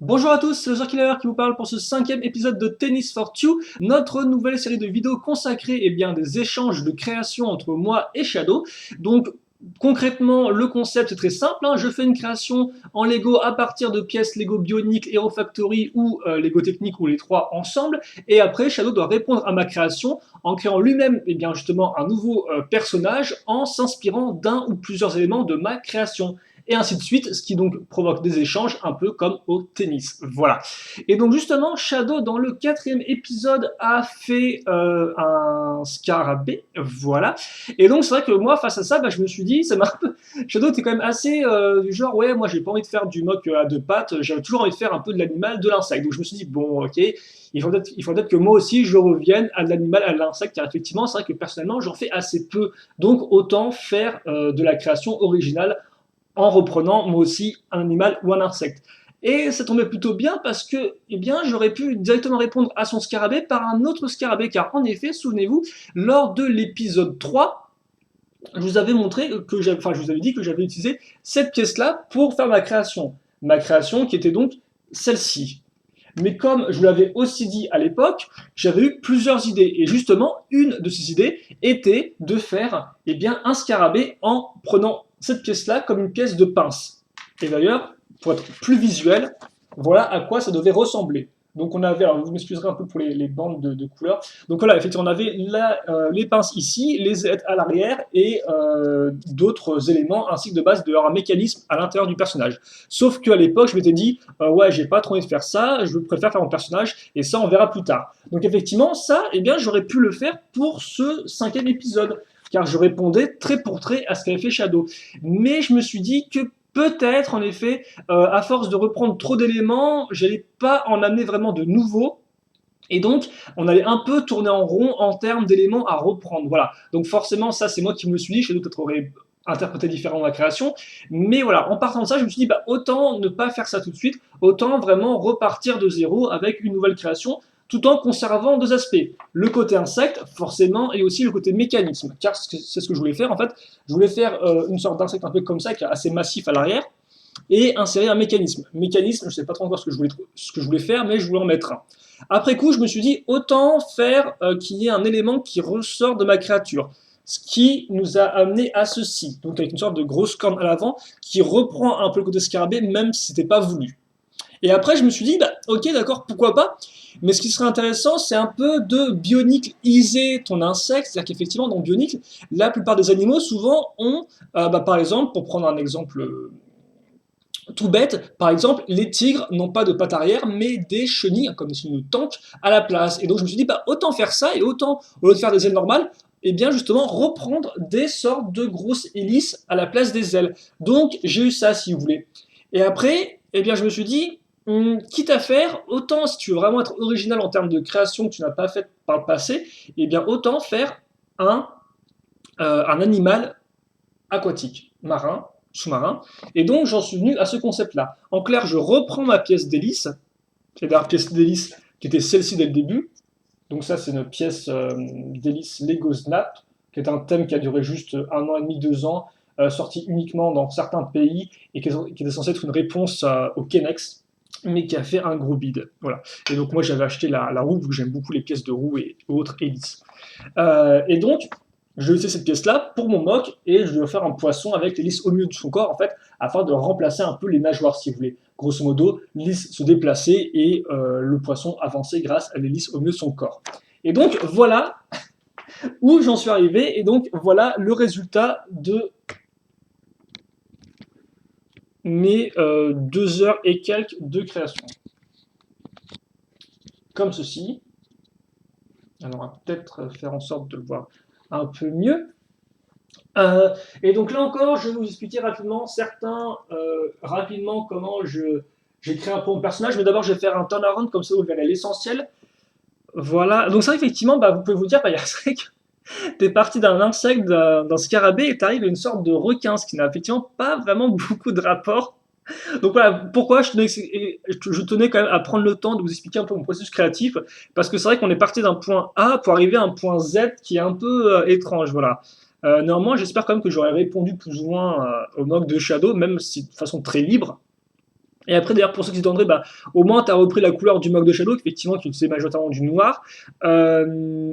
Bonjour à tous, c'est le Killer qui vous parle pour ce 5e épisode de Tennis for Two, notre nouvelle série de vidéos consacrée à des échanges de création entre moi et Shadow. Donc concrètement, le concept est très simple, je fais une création en Lego à partir de pièces Lego Bionic, Hero Factory ou Lego Technique ou les trois ensemble, et après Shadow doit répondre à ma création en créant lui-même justement un nouveau personnage en s'inspirant d'un ou plusieurs éléments de ma création et ainsi de suite, ce qui donc provoque des échanges un peu comme au tennis. Voilà. Et donc justement, Shadow, dans le 4e épisode, a fait un scarabée, voilà. Et donc c'est vrai que moi, face à ça, je me suis dit, ça m'a un peu... Shadow, t'es quand même assez du genre, ouais, moi j'ai pas envie de faire du mock à deux pattes, j'avais toujours envie de faire un peu de l'animal, de l'insecte. Donc je me suis dit, bon, ok, il faut peut-être que moi aussi je revienne à de l'animal, à de l'insecte, car effectivement, c'est vrai que personnellement, j'en fais assez peu. Donc autant faire de la création originale en reprenant moi aussi un animal ou un insecte. Et ça tombait plutôt bien parce que, j'aurais pu directement répondre à son scarabée par un autre scarabée, car en effet, souvenez-vous, lors de l'épisode 3, je vous avais montré que je vous avais dit que j'avais utilisé cette pièce-là pour faire ma création. Ma création qui était donc celle-ci. Mais comme je vous l'avais aussi dit à l'époque, j'avais eu plusieurs idées. Et justement, une de ces idées était de faire un scarabée en prenant cette pièce-là comme une pièce de pince. Et d'ailleurs, pour être plus visuel, voilà à quoi ça devait ressembler. Donc on avait, alors vous m'excuserez un peu pour les bandes de couleurs. Donc voilà, effectivement, on avait les pinces ici, les aides à l'arrière et d'autres éléments ainsi que de base de un mécanisme à l'intérieur du personnage. Sauf qu'à l'époque, je m'étais dit, ouais, j'ai pas trop envie de faire ça, je préfère faire mon personnage et ça, on verra plus tard. Donc effectivement, ça, j'aurais pu le faire pour ce 5e épisode, car je répondais trait pour trait à ce qu'avait fait Shadow. Mais je me suis dit que peut-être, en effet, à force de reprendre trop d'éléments, j'allais pas en amener vraiment de nouveaux. Et donc, on allait un peu tourner en rond en termes d'éléments à reprendre. Voilà. Donc forcément, ça, c'est moi qui me suis dit, Shadow peut-être aurait interprété différemment ma création. Mais voilà, en partant de ça, je me suis dit, autant ne pas faire ça tout de suite, autant vraiment repartir de zéro avec une nouvelle création, tout en conservant deux aspects. Le côté insecte, forcément, et aussi le côté mécanisme, car c'est ce que je voulais faire, en fait. Je voulais faire une sorte d'insecte un peu comme ça, qui est assez massif à l'arrière, et insérer un mécanisme. Mécanisme, je ne sais pas trop encore ce que je voulais faire, mais je voulais en mettre un. Après coup, je me suis dit, autant faire qu'il y ait un élément qui ressort de ma créature. Ce qui nous a amené à ceci, donc avec une sorte de grosse corne à l'avant, qui reprend un peu le côté scarabée, même si c'était pas voulu. Et après, je me suis dit, ok, d'accord, pourquoi pas. Mais ce qui serait intéressant, c'est un peu de bionicle-iser ton insecte. C'est-à-dire qu'effectivement, dans bionicle, la plupart des animaux, souvent, ont, par exemple, pour prendre un exemple tout bête, par exemple, les tigres n'ont pas de pattes arrière, mais des chenilles, comme si une tank, à la place. Et donc je me suis dit, autant faire ça, et autant, au lieu de faire des ailes normales, justement, reprendre des sortes de grosses hélices à la place des ailes. Donc j'ai eu ça, si vous voulez. Et après, je me suis dit, quitte à faire, autant si tu veux vraiment être original en termes de création que tu n'as pas fait par le passé, autant faire un animal aquatique, marin, sous-marin. Et donc, j'en suis venu à ce concept-là. En clair, je reprends ma pièce d'hélice, c'est-à-dire pièce d'hélice qui était celle-ci dès le début. Donc ça, c'est une pièce d'hélice Lego Snap, qui est un thème qui a duré juste 1 an et demi, 2 ans, sorti uniquement dans certains pays, et qui était censé être une réponse au Kenex, mais qui a fait un gros bide. Voilà. Et donc moi, j'avais acheté la roue, vu que j'aime beaucoup les pièces de roue et autres hélices. Et donc, je vais utiliser cette pièce-là pour mon mock et je vais faire un poisson avec l'hélice au milieu de son corps, en fait, afin de remplacer un peu les nageoires, si vous voulez. Grosso modo, l'hélice se déplacer et le poisson avancer grâce à l'hélice au milieu de son corps. Et donc, voilà où j'en suis arrivé. Et donc, voilà le résultat de mes 2 heures et quelques de création. Comme ceci. Alors, on va peut-être faire en sorte de le voir un peu mieux. Et donc là encore, je vais vous expliquer rapidement comment j'ai créé un peu mon personnage, mais d'abord je vais faire un turnaround, comme ça vous verrez l'essentiel. Voilà, donc ça effectivement, vous pouvez vous dire, c'est vrai que t'es parti d'un insecte, d'un scarabée, et t'arrives à une sorte de requin, ce qui n'a effectivement pas vraiment beaucoup de rapport. Donc voilà, pourquoi je tenais quand même à prendre le temps de vous expliquer un peu mon processus créatif, parce que c'est vrai qu'on est parti d'un point A pour arriver à un point Z qui est un peu étrange, voilà. Néanmoins, j'espère quand même que j'aurais répondu plus ou moins au mock de Shadow, même si de façon très libre. Et après, d'ailleurs, pour ceux qui se demanderaient, bah, au moins, tu as repris la couleur du Mog de Shadow, effectivement, qui utilisait majoritairement du noir.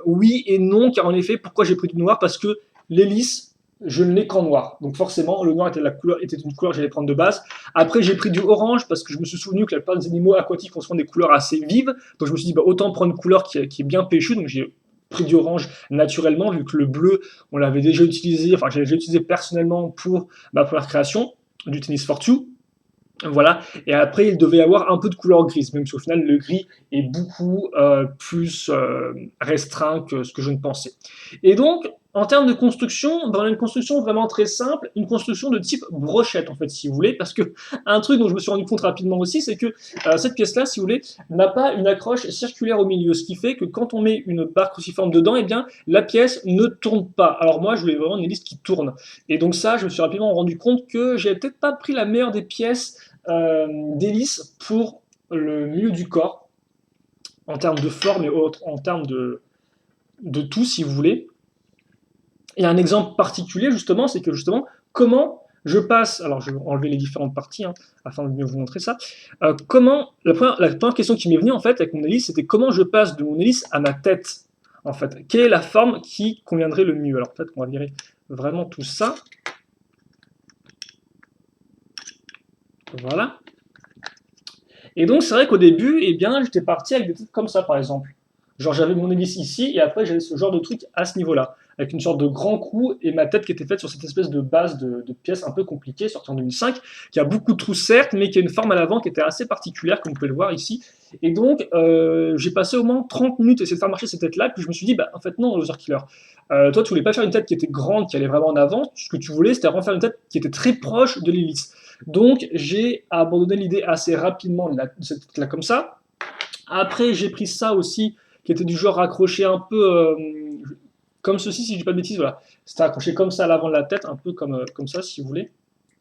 Oui et non, car en effet, pourquoi j'ai pris du noir? Parce que l'hélice, je ne l'ai qu'en noir. Donc forcément, le noir était une couleur que j'allais prendre de base. Après, j'ai pris du orange, parce que je me suis souvenu que la plupart des animaux aquatiques ont souvent des couleurs assez vives. Donc je me suis dit, bah, autant prendre une couleur qui est bien péchue. Donc j'ai pris du orange naturellement, vu que le bleu, on l'avait déjà utilisé, enfin, j'avais déjà utilisé personnellement pour ma première création du Tennis for Two. Voilà, et après il devait y avoir un peu de couleur grise, même si au final le gris est beaucoup plus restreint que ce que je ne pensais. Et donc, en termes de construction, dans une construction vraiment très simple, une construction de type brochette en fait, si vous voulez, parce que un truc dont je me suis rendu compte rapidement aussi, c'est que cette pièce-là, si vous voulez, n'a pas une accroche circulaire au milieu, ce qui fait que quand on met une barre cruciforme dedans, eh bien la pièce ne tourne pas. Alors moi, je voulais vraiment une hélice qui tourne. Et donc ça, je me suis rapidement rendu compte que j'avais peut-être pas pris la meilleure des pièces d'hélice pour le milieu du corps, en termes de forme et en termes de tout, si vous voulez. Et un exemple particulier, justement, c'est que justement, comment je passe, alors je vais enlever les différentes parties, hein, afin de mieux vous montrer ça, la première question qui m'est venue, en fait, avec mon hélice, c'était comment je passe de mon hélice à ma tête, en fait. Quelle est la forme qui conviendrait le mieux? Alors, peut-être qu'on va virer vraiment tout ça. Voilà. Et donc, c'est vrai qu'au début, eh bien, j'étais parti avec des trucs comme ça, par exemple. Genre, j'avais mon hélice ici, et après, j'avais ce genre de truc à ce niveau-là, avec une sorte de grand coup, et ma tête qui était faite sur cette espèce de base de pièce un peu compliquée, sortie en 2005, qui a beaucoup de trous, certes, mais qui a une forme à l'avant qui était assez particulière, comme vous pouvez le voir ici. Et donc, j'ai passé au moins 30 minutes à essayer de faire marcher cette tête-là, puis je me suis dit, bah, en fait, non, Loser Killer. Toi, tu voulais pas faire une tête qui était grande, qui allait vraiment en avant, ce que tu voulais, c'était vraiment faire une tête qui était très proche de l'hélice. Donc j'ai abandonné l'idée assez rapidement de cette tête-là comme ça. Après j'ai pris ça aussi, qui était du genre accroché un peu comme ceci, si je dis pas de bêtises, voilà. C'était accroché comme ça à l'avant de la tête, un peu comme ça si vous voulez.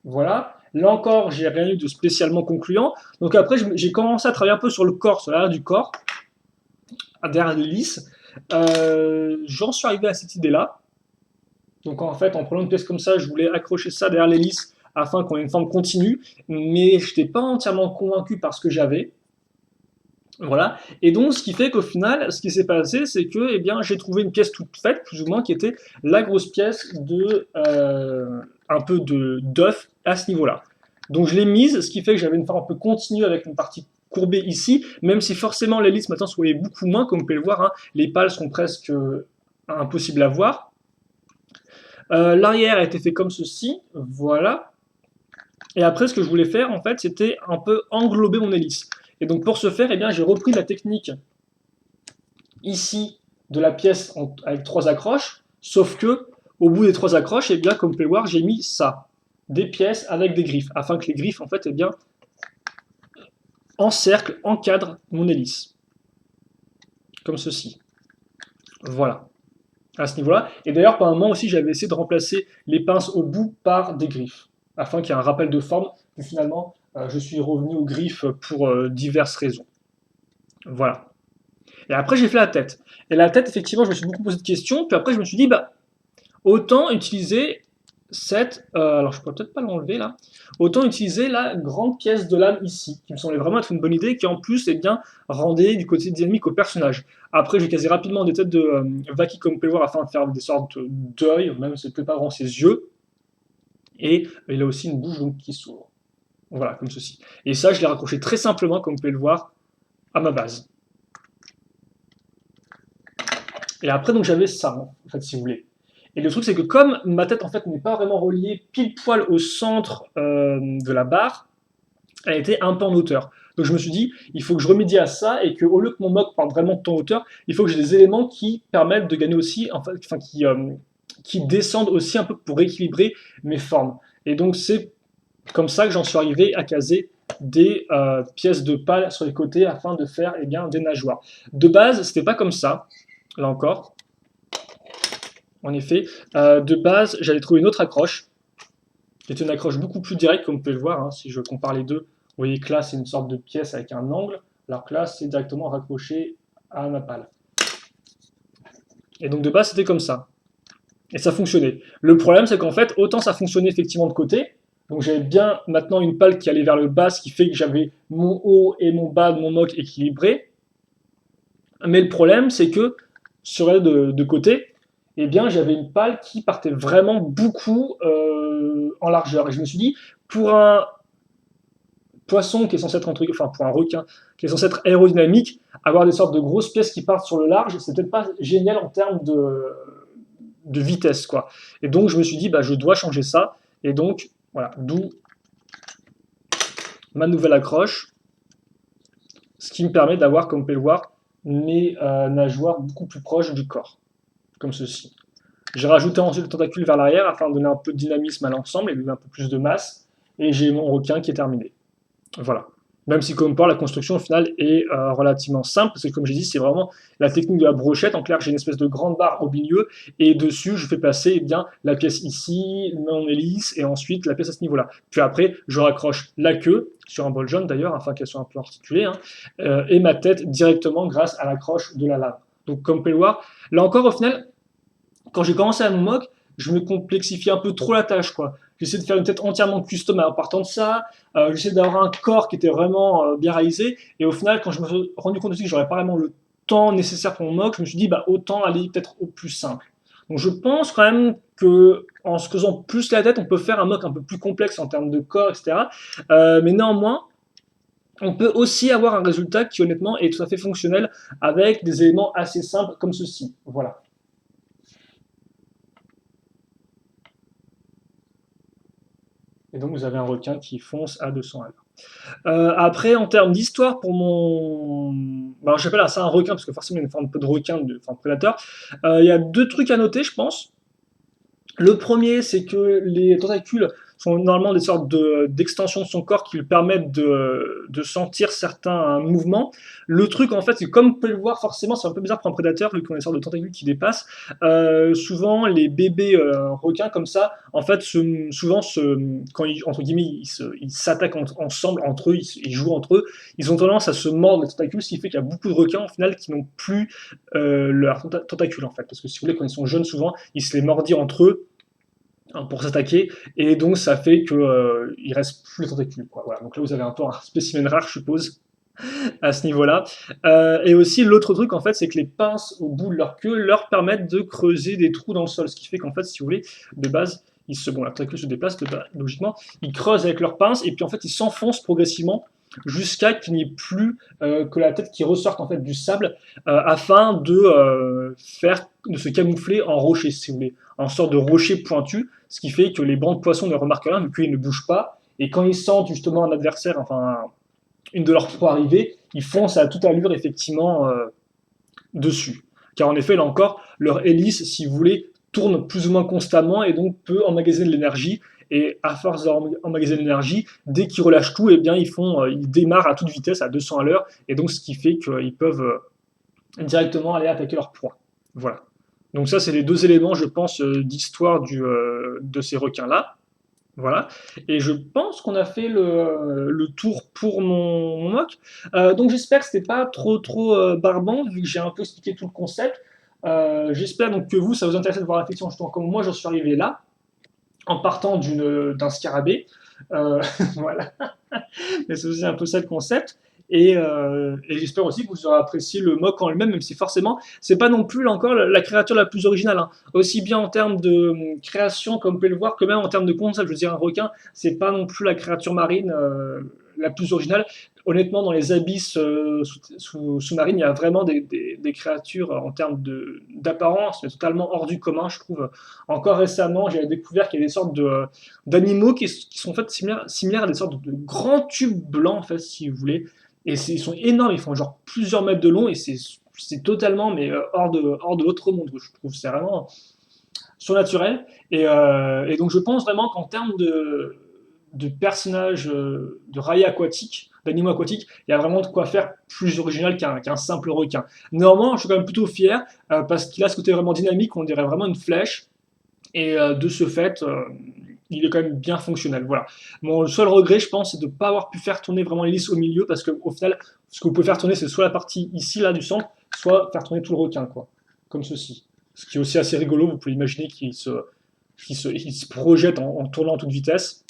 Voilà. Là encore, j'ai rien eu de spécialement concluant. Donc après, j'ai commencé à travailler un peu sur le corps, sur l'arrière du corps, derrière l'hélice. J'en suis arrivé à cette idée-là. Donc en fait, en prenant une pièce comme ça, je voulais accrocher ça derrière l'hélice afin qu'on ait une forme continue, mais je n'étais pas entièrement convaincu par ce que j'avais. Voilà. Et donc, ce qui fait qu'au final, ce qui s'est passé, c'est que eh bien, j'ai trouvé une pièce toute faite, plus ou moins, qui était la grosse pièce de un peu d'œuf à ce niveau-là. Donc, je l'ai mise, ce qui fait que j'avais une forme un peu continue avec une partie courbée ici, même si forcément l'hélice maintenant se voyait beaucoup moins, comme vous pouvez le voir, hein, les pales sont presque impossibles à voir. L'arrière a été fait comme ceci, voilà. Et après, ce que je voulais faire, en fait, c'était un peu englober mon hélice. Et donc, pour ce faire, eh bien, j'ai repris la technique ici de la pièce avec 3 accroches, sauf que au bout des 3 accroches, eh bien, comme vous pouvez le voir, j'ai mis ça, des pièces avec des griffes, afin que les griffes, en fait, eh bien, encerclent, encadrent mon hélice, comme ceci. Voilà, à ce niveau-là. Et d'ailleurs, par un moment aussi, j'avais essayé de remplacer les pinces au bout par des griffes, afin qu'il y ait un rappel de forme. Puis finalement, je suis revenu aux griffes pour diverses raisons. Voilà. Et après, j'ai fait la tête. Et la tête, effectivement, je me suis beaucoup posé de questions. Puis après, je me suis dit, bah, autant utiliser cette. Alors, je pourrais peut-être pas l'enlever là. Autant utiliser la grande pièce de lame ici, qui me semblait vraiment être une bonne idée, qui en plus, eh bien, rendait du côté dynamique au personnage. Après, j'ai casé rapidement des têtes de Vaki, comme vous pouvez le voir, afin de faire des sortes d'œil, même si c'est pas vraiment ses yeux. Et il a aussi une bouche donc, qui s'ouvre. Voilà, comme ceci. Et ça, je l'ai raccroché très simplement, comme vous pouvez le voir, à ma base. Et après, donc j'avais ça, en fait, si vous voulez. Et le truc, c'est que comme ma tête, en fait, n'est pas vraiment reliée pile poil au centre de la barre, elle était un peu en hauteur. Donc je me suis dit, il faut que je remédie à ça et qu'au lieu que mon mock parte vraiment de ton hauteur, il faut que j'ai des éléments qui permettent de gagner aussi, enfin, qui descendent aussi un peu pour équilibrer mes formes. Et donc c'est comme ça que j'en suis arrivé à caser des pièces de pales sur les côtés afin de faire eh bien, des nageoires. De base, c'était pas comme ça, là encore. En effet, de base, j'allais trouver une autre accroche, qui était une accroche beaucoup plus directe, comme vous pouvez le voir, hein, si je compare les deux. Vous voyez que là, c'est une sorte de pièce avec un angle, alors que là, c'est directement raccroché à ma pale. Et donc de base, c'était comme ça. Et ça fonctionnait. Le problème, c'est qu'en fait, autant ça fonctionnait effectivement de côté, Donc j'avais bien maintenant une pale qui allait vers le bas, ce qui fait que j'avais mon haut et mon bas de mon mock équilibrés. Mais le problème, c'est que sur les de côté, eh bien, j'avais une pale qui partait vraiment beaucoup en largeur. Et je me suis dit, pour un poisson qui est censé être un truc, enfin pour un requin qui est censé être aérodynamique, avoir des sortes de grosses pièces qui partent sur le large, c'est peut-être pas génial en termes de vitesse, quoi. Et donc je me suis dit, bah, je dois changer ça. Et donc, voilà, d'où ma nouvelle accroche, ce qui me permet d'avoir, comme vous pouvez le voir, mes nageoires beaucoup plus proches du corps, comme ceci. J'ai rajouté ensuite le tentacule vers l'arrière afin de donner un peu de dynamisme à l'ensemble et de donner un peu plus de masse. Et j'ai mon requin qui est terminé. Voilà. Même si, comme par la construction au final est relativement simple, parce que comme j'ai dit, c'est vraiment la technique de la brochette. En clair, j'ai une espèce de grande barre au milieu, et dessus, je fais passer eh bien, la pièce ici, mon hélice, et ensuite la pièce à ce niveau-là. Puis après, je raccroche la queue, sur un bol jaune d'ailleurs, afin qu'elle soit un peu articulée, hein, et ma tête directement grâce à l'accroche de la lame. Donc comme vous pouvez le voir, là encore, au final, quand j'ai commencé à mon mock, je me complexifie un peu trop la tâche, quoi. J'essaie de faire une tête entièrement custom en partant de ça. J'essaie d'avoir un corps qui était vraiment bien réalisé. Et au final, quand je me suis rendu compte aussi que j'aurais pas vraiment le temps nécessaire pour mon mock, je me suis dit, bah, autant aller peut-être au plus simple. Donc je pense quand même que en se faisant plus la tête, on peut faire un mock un peu plus complexe en termes de corps, etc. Mais néanmoins, on peut aussi avoir un résultat qui honnêtement est tout à fait fonctionnel avec des éléments assez simples comme ceci. Voilà. Et donc, vous avez un requin qui fonce à 200 à l'heure. Après, en termes d'histoire, pour mon. Alors, j'appelle ça un requin, parce que forcément, il y a une forme un peu de requin, de forme prédateur. Il y a deux trucs à noter, je pense. Le premier, c'est que les tentacules sont normalement des sortes d'extensions de son corps qui lui permettent de sentir certains mouvements. Le truc, en fait, c'est comme vous pouvez le voir, forcément, c'est un peu bizarre pour un prédateur, vu qu'on a des sortes de tentacules qui dépassent. Souvent, les bébés requins comme ça, en fait, souvent, quand ils, entre guillemets, ils s'attaquent ensemble, entre eux, ils jouent entre eux, ils ont tendance à se mordre les tentacules, ce qui fait qu'il y a beaucoup de requins, au final, qui n'ont plus leurs tentacules, en fait. Parce que si vous voulez, quand ils sont jeunes, souvent, ils se les mordillent entre eux, hein, pour s'attaquer, et donc ça fait que il reste plus les tentacules, quoi. Voilà. Donc là vous avez un peu un spécimen rare, je suppose, à ce niveau-là. Et aussi l'autre truc en fait, c'est que les pinces au bout de leur queue leur permettent de creuser des trous dans le sol, ce qui fait qu'en fait, si vous voulez, de base, la tentacule se déplace logiquement, ils creusent avec leurs pinces et puis en fait ils s'enfoncent progressivement jusqu'à qu'il n'y ait plus que la tête qui ressorte en fait du sable afin de se camoufler en rocher, si vous voulez, en sorte de rocher pointu, ce qui fait que les bancs de poissons ne remarquent rien vu qu'ils ne bougent pas, et quand ils sentent justement un adversaire, enfin une de leurs proies arriver, ils foncent à toute allure effectivement dessus. Car en effet, là encore, leur hélice, si vous voulez, tourne plus ou moins constamment et donc peut emmagasiner de l'énergie. Et à force d'emmagasiner de l'énergie, dès qu'ils relâchent tout, eh bien, ils démarrent à toute vitesse, à 200 à l'heure, et donc ce qui fait qu'ils peuvent directement aller attaquer leur proie. Voilà. Donc ça, c'est les deux éléments, je pense, d'histoire de ces requins-là. Voilà. Et je pense qu'on a fait le tour pour mon mock. Donc j'espère que c'était pas trop barbant, vu que j'ai un peu expliqué tout le concept. J'espère donc que vous, ça vous intéresse de voir la fiction justement comme moi, j'en suis arrivé là, en partant d'un scarabée. Voilà. Mais c'est aussi un peu ça le concept. Et j'espère aussi que vous aurez apprécié le mock en lui-même, même si forcément, c'est pas non plus là encore la créature la plus originale, hein. Aussi bien en termes de création, comme vous pouvez le voir, que même en termes de concept. Je veux dire, un requin, c'est pas non plus la créature marine la plus originale. Honnêtement, dans les abysses sous-marines, il y a vraiment des créatures en termes d'apparence, mais totalement hors du commun, je trouve. Encore récemment, j'ai découvert qu'il y a des sortes d'animaux qui sont en fait similaires à des sortes de grands tubes blancs, en fait, si vous voulez. Et ils sont énormes, ils font genre plusieurs mètres de long et c'est totalement mais hors de l'autre monde, je trouve. C'est vraiment surnaturel. Et donc je pense vraiment qu'en termes de personnages de rails aquatiques, d'animaux aquatiques, il y a vraiment de quoi faire plus original qu'un simple requin. Néanmoins, je suis quand même plutôt fier parce qu'il a ce côté vraiment dynamique, on dirait vraiment une flèche. Et de ce fait, il est quand même bien fonctionnel. Voilà. Mon seul regret, je pense, c'est de ne pas avoir pu faire tourner vraiment l'hélice au milieu, parce qu'au final, ce que vous pouvez faire tourner, c'est soit la partie ici, là, du centre, soit faire tourner tout le requin, quoi. Comme ceci. Ce qui est aussi assez rigolo, vous pouvez imaginer qu'il se projette en tournant à toute vitesse.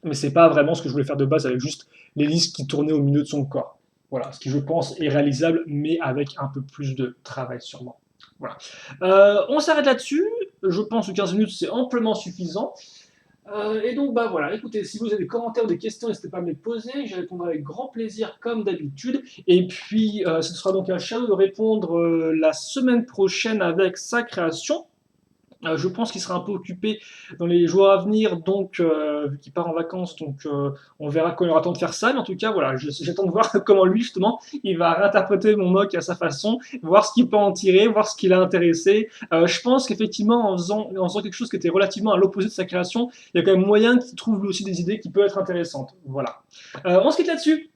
mais c'est pas vraiment ce que je voulais faire de base avec juste l'hélice qui tournait au milieu de son corps. Voilà, ce qui je pense est réalisable, mais avec un peu plus de travail sûrement. Voilà. On s'arrête là-dessus. Je pense que 15 minutes c'est amplement suffisant. Et donc bah voilà, écoutez, si vous avez des commentaires ou des questions, n'hésitez pas à me les poser, j'y répondrai avec grand plaisir comme d'habitude. Et puis ce sera donc à Shadow de répondre la semaine prochaine avec sa création. Je pense qu'il sera un peu occupé dans les jours à venir, donc vu qu'il part en vacances, donc on verra quand il aura le temps de faire ça. Mais en tout cas, voilà, j'attends de voir comment lui justement il va réinterpréter mon mock à sa façon, voir ce qu'il peut en tirer, voir ce qui l'a intéressé. Je pense qu'effectivement, en faisant quelque chose qui était relativement à l'opposé de sa création, il y a quand même moyen qu'il trouve lui aussi des idées qui peuvent être intéressantes. Voilà. On se quitte là-dessus.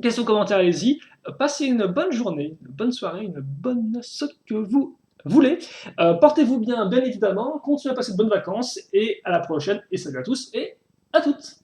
Questions, commentaires, allez-y. Passez une bonne journée, une bonne soirée, une bonne ce que vous voulez. Portez-vous bien, bien évidemment. Continuez à passer de bonnes vacances et à la prochaine. Et salut à tous et à toutes.